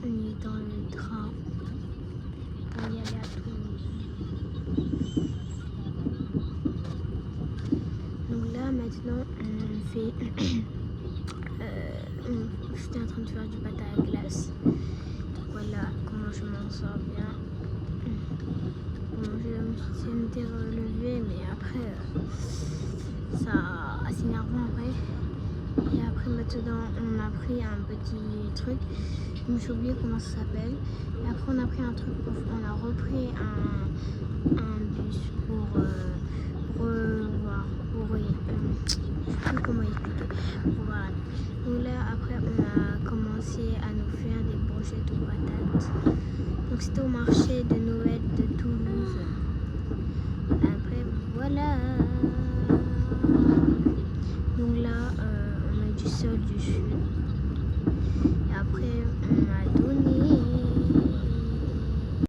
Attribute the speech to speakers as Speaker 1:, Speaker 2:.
Speaker 1: on est dans le train pour y aller à Toulouse. Donc là maintenant on fait j'étais en train de faire du patin à glace. Donc voilà comment je m'en sors bien. Bon, je m'étais relevée, mais après ça c'est énervant en vrai. Et après maintenant on a pris un petit truc, je me suis oublié comment ça s'appelle. Et après on a pris un truc, on a repris un bus pour revoir, je sais plus comment expliquer. Voilà. Donc là après on a commencé à nous faire des brochettes aux patates. Donc c'était au marché de Noël de Toulouse. Après voilà. Donc là on met du sel dessus.